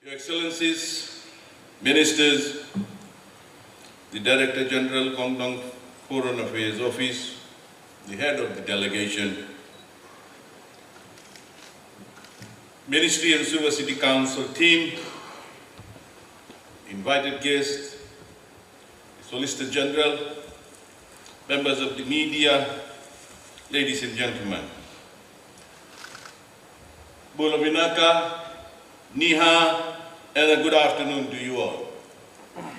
Your Excellencies, Ministers, the Director General, Guangdong Foreign Affairs Office, the head of the delegation, Ministry and Suva City Council team, invited guests, Solicitor General, members of the media, ladies and gentlemen. Bula Vinaka, Niha, and a good afternoon to you all.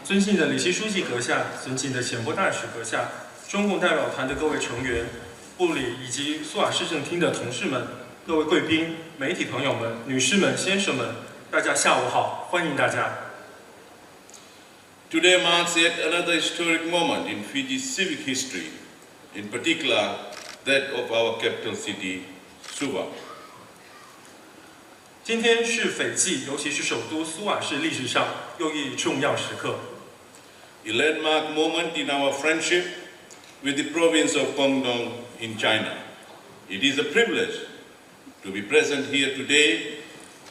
尊敬的李希书记阁下，尊敬的前拨大使阁下，中共代表团的各位成员，部里以及苏瓦市政厅的同事们，各位贵宾、媒体朋友们、女士们、先生们，大家下午好，欢迎大家。Today marks yet another historic moment in Fiji's civic history, in particular that of our capital city, Suva. 今天是斐济，尤其是首都苏瓦市历史上又一重要时刻。A landmark moment in our friendship with the province of Guangdong in China. It is a privilege to be present here today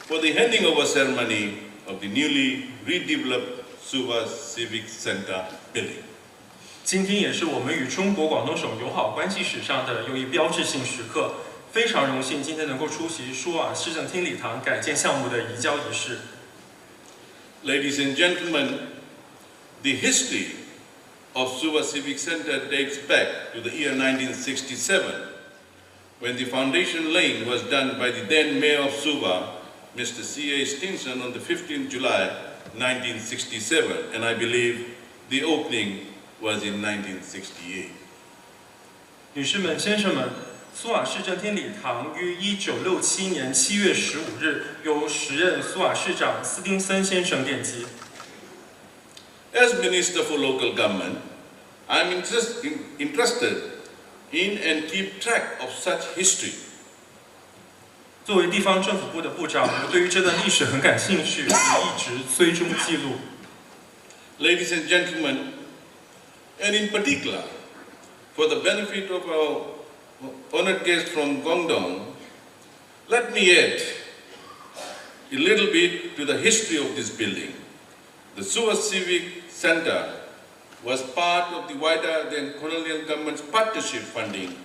for the handing over ceremony of the newly redeveloped Suva Civic Center building. 今天也是我们与中国广东省友好关系史上的又一标志性时刻。非常荣幸今天能够出席苏瓦市政厅礼堂改建项目的移交仪式。Ladies and gentlemen, the history of Suva Civic Center dates back to the year 1967, when the foundation laying was done by the then Mayor of Suva, Mr. C.A. Stinson, on the 15th July 1967, and I believe the opening was in 1968. 女士们、先生们。苏瓦市政厅礼堂于1967年7月15日由时任苏瓦市长斯丁森先生奠基。As Minister for Local Government, I am interested in and keep track of such history. 作为地方政府部的部长，我对于这段历史很感兴趣，也一直追踪记录。Ladies and gentlemen, and in particular, for the benefit of our honored guest from Guangdong, let me add a little bit to the history of this building. The Suva Civic Center was part of the wider than colonial government's partnership funding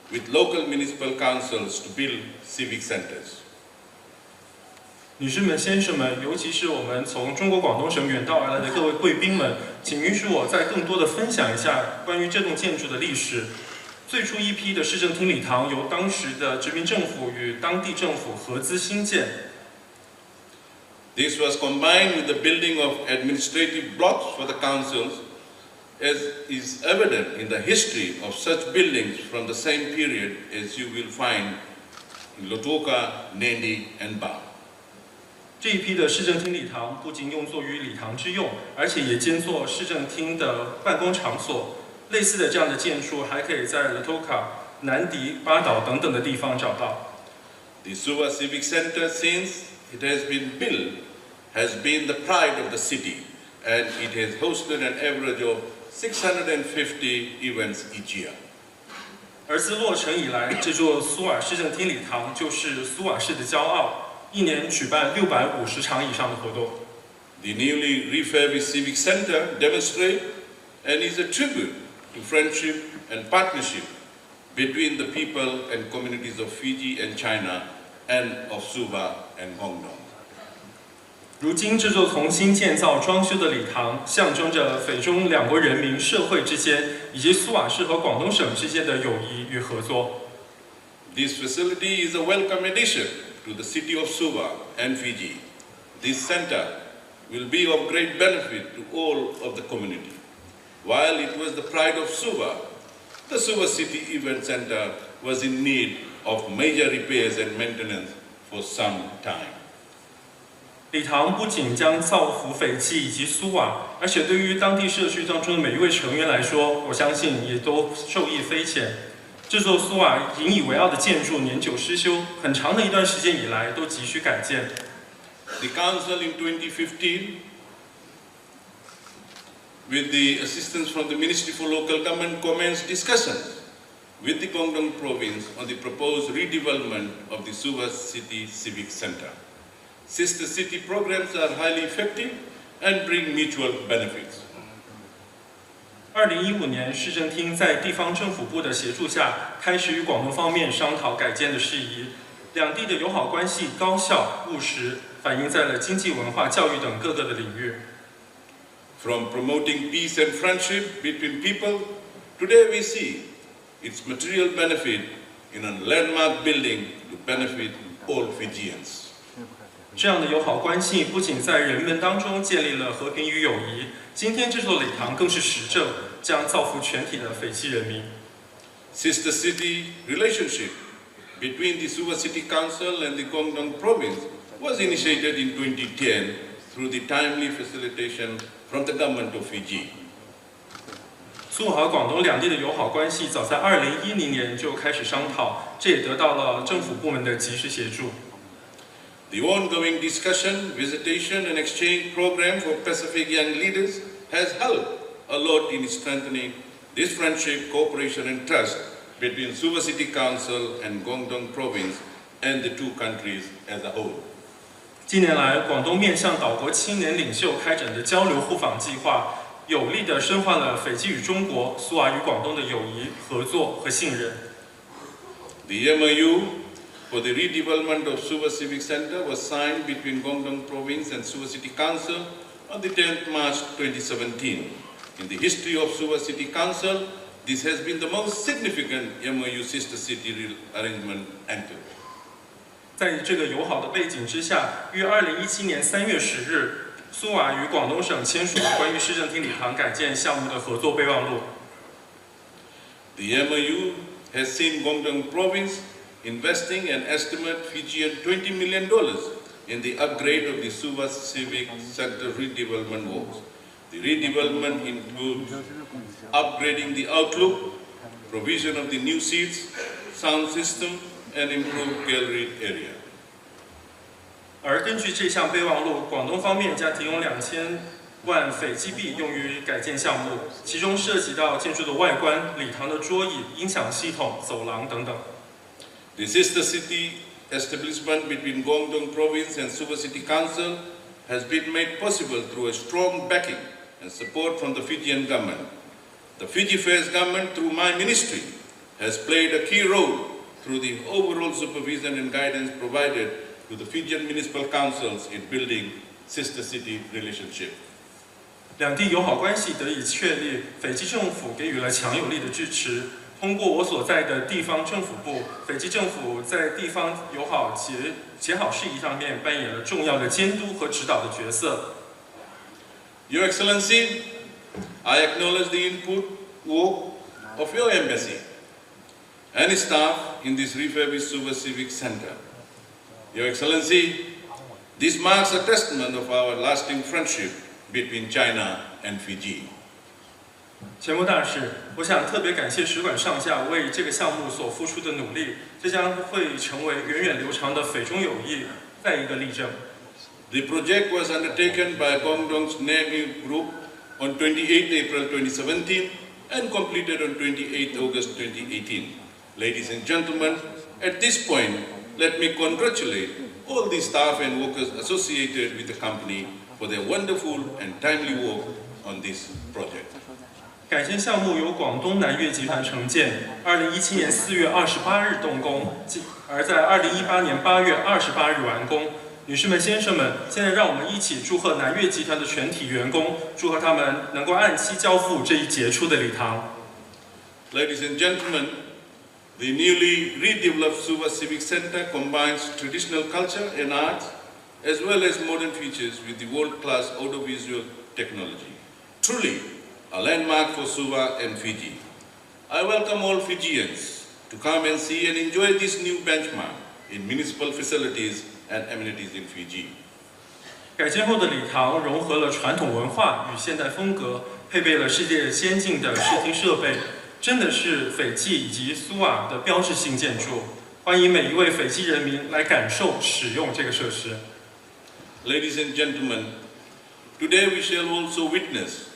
with local municipal councils to build civic centers. 女士们、先生们，尤其是我们从中国广东省远道而来的各位贵宾们，请允许我再更多的分享一下关于这栋建筑的历史。最初一批的市政厅礼堂由当时的殖民政府与当地政府合资兴建。This was combined with the building of administrative blocks for the councils, as is evident in the history of such buildings from the same period as you will find in Lautoka, Nadi, and Ba. 这一批的市政厅礼堂不仅用作于礼堂之用，而且也兼作市政厅的办公场所。类似的这样的建筑还可以在 Lautoka、南迪、巴岛等等的地方找到。The Suva Civic Center, since it has been built, has been the pride of the city, and it has hosted an average of 650 events each year. 而自落成以来，这座苏瓦市政厅礼堂就是苏瓦市的骄傲，一年举办650场以上的活动。The newly refurbished Civic Center demonstrates and is a tribute to friendship and partnership between the people and communities of Fiji and China and of Suva and Guangdong. 如今，这座重新建造装修的礼堂，象征着斐中两国人民、社会之间，以及苏瓦市和广东省之间的友谊与合作。This facility is a welcome addition to the city of Suva and Fiji. This center will be of great benefit to all of the community. While it was the pride of Suva, the Suva City Event Center was in need of major repairs and maintenance for some time. 礼堂不仅将造福斐济以及苏瓦，而且对于当地社区当中的每一位成员来说，我相信也都受益匪浅。这座苏瓦引以为傲的建筑年久失修，很长的一段时间以来都急需改建。The Council in 2015, with the assistance from the Ministry for Local Government, commenced discussions with the Guangdong province on the proposed redevelopment of the Suva City Civic Center. Sister city programs are highly effective and bring mutual benefits. 2015年，市政厅在地方政府部的协助下，开始与广东方面商讨改建的事宜。两地的友好关系高效务实，反映在了经济、文化、教育等各个的领域。From promoting peace and friendship between people, today we see its material benefit in a landmark building to benefit all Fijians. 这样的友好关系不仅在人们当中建立了和平与友谊，今天这座礼堂更是实证，将造福全体的斐济人民。Sister city relationship between the Suva City Council and the Guangdong Province was initiated in 2010 through the timely facilitation from the government of Fiji. 苏和广东两地的友好关系早在2010年就开始商讨，这也得到了政府部门的及时协助。The ongoing discussion, visitation and exchange program for Pacific young leaders has helped a lot in strengthening this friendship, cooperation and trust between Suva City Council and Guangdong Province and the two countries as a whole. 近年来，广东面向岛国青年领袖开展的交流互访计划，有力地深化了斐济与中国、苏瓦与广东的友谊、合作和信任。The MOU for the redevelopment of Suva Civic Center was signed between Guangdong Province and Suva City Council on the 10th March 2017. In the history of Suva City Council, this has been the most significant MOU sister city arrangement entered. 在这个友好的背景之下，于2017年3月10日，苏瓦与广东省签署了关于市政厅礼堂改建项目的合作备忘录。The MOU has seen Guangdong Province investing an estimate Fijian $20 million in the upgrade of the Suva Civic Center redevelopment works. The redevelopment includes upgrading the outlook, provision of the new seats, sound system, and improved gallery area. 而根据这项备忘录，广东方面将提供2000万斐济币用于改建项目，其中涉及到建筑的外观、礼堂的桌椅、音响系统、走廊等等。The sister city establishment between Guangdong Province and Suva City Council has been made possible through a strong backing and support from the Fijian government. The Fiji Affairs government, through my ministry, has played a key role through the overall supervision and guidance provided to the Fijian municipal councils in building sister city relationship. 两地友好关系得以确立，斐济政府给予了强有力的支持。通过我所在的地方政府部，斐济政府在地方友好结好事宜上面扮演了重要的监督和指导的角色。Your Excellency, I acknowledge the input work of your embassy and staff in this refurbished Suva Civic Center. Your Excellency, this marks a testament of our lasting friendship between China and Fiji. 前部大使，我想特别感谢使馆上下为这个项目所付出的努力，这将会成为源远流长的斐中友谊再一个例证。The project was undertaken by Guangdong's Navy Group on 28 April 2017 and completed on 28 August 2018. Ladies and gentlemen, at this point, let me congratulate all the staff and workers associated with the company for their wonderful and timely work on this project. 改建项目由广东南粤集团承建，2017年4月28日动工，而在2018年8月28日完工。女士们、先生们，现在让我们一起祝贺南粤集团的全体员工，祝贺他们能够按期交付这一杰出的礼堂。Ladies and gentlemen, the newly redeveloped Suva Civic Center combines traditional culture and arts as well as modern features with the world-class audiovisual technology. Truly, a landmark for Suva and Fiji. I welcome all Fijians to come and see and enjoy this new benchmark in municipal facilities and amenities in Fiji. 改建后的礼堂融合了传统文化与现代风格，配备了世界先进的视听设备，真的是斐济以及苏瓦的标志性建筑。欢迎每一位斐济人民来感受使用这个设施。Ladies and gentlemen, today we shall also witness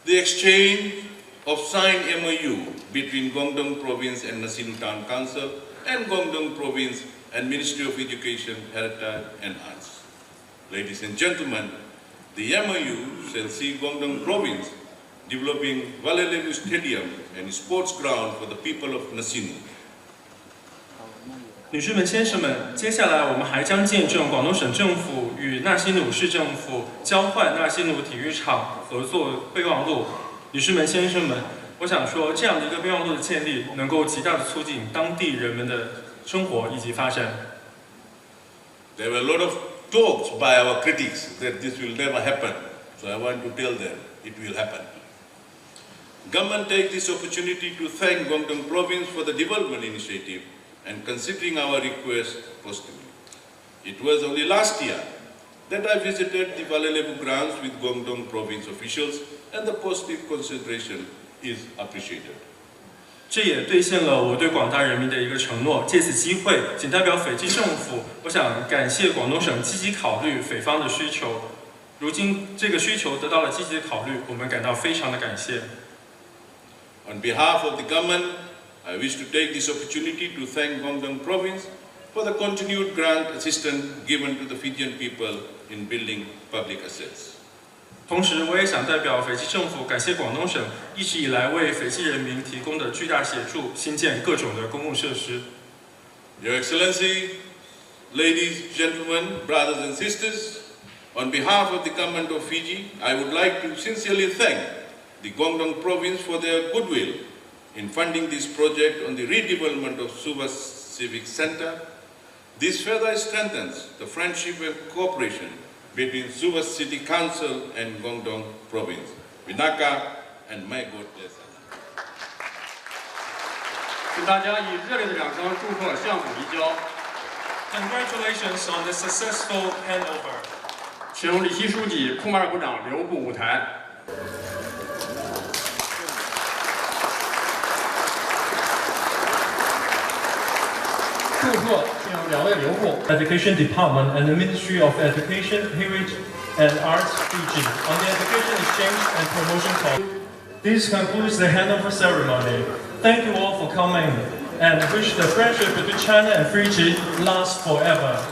the exchange of signed MOU between Guangdong Province and Nasinu Town Council and Guangdong Province and Ministry of Education, Heritage and Arts. Ladies and gentlemen, the MOU shall see Guangdong Province developing Valelevu Stadium and sports ground for the people of Nasinu. 女士们、先生们，接下来我们还将见证广东省政府与纳西努市政府交换纳西努体育场合作备忘录。女士们、先生们，我想说，这样的一个备忘录的建立，能够极大的促进当地人们的生活以及发展。There were a lot of talks by our critics that this will never happen. So I want to tell them it will happen. Government take this opportunity to thank Guangdong Province for the development initiative and considering our request positively. It was only last year that I visited the Valelevu grounds with Guangdong Province officials and the positive consideration is appreciated. 这也兑现了我对广大人民的一个承诺。借此机会，仅代表斐济政府，我想感谢广东省积极考虑斐方的需求。如今这个需求得到了积极的考虑，我们感到非常的感谢。On behalf of the government, I wish to take this opportunity to thank Guangdong Province for the continued grant assistance given to the Fijian people in building public assets. 同时，我也想代表斐济政府感谢广东省一直以来为斐济人民提供的巨大协助，兴建各种的公共设施。Your Excellency, ladies, gentlemen, brothers and sisters, on behalf of the government of Fiji, I would like to sincerely thank the Guangdong Province for their goodwill in funding this project on the redevelopment of Subas Civic Center. This further strengthens the friendship and cooperation between Subas City Council and Guangdong Province. Vinaka and may God bless us. 请大家以热烈的掌声祝贺项目移交。Congratulations on the successful handover. 请李希书记、库马尔部长留步舞台。祝贺请两位留步。 Education Department and the Ministry of Education, Heritage and Arts Fiji on the education exchange and promotion policy. This concludes the handover ceremony. Thank you all for coming and wish the friendship between China and Fiji lasts forever.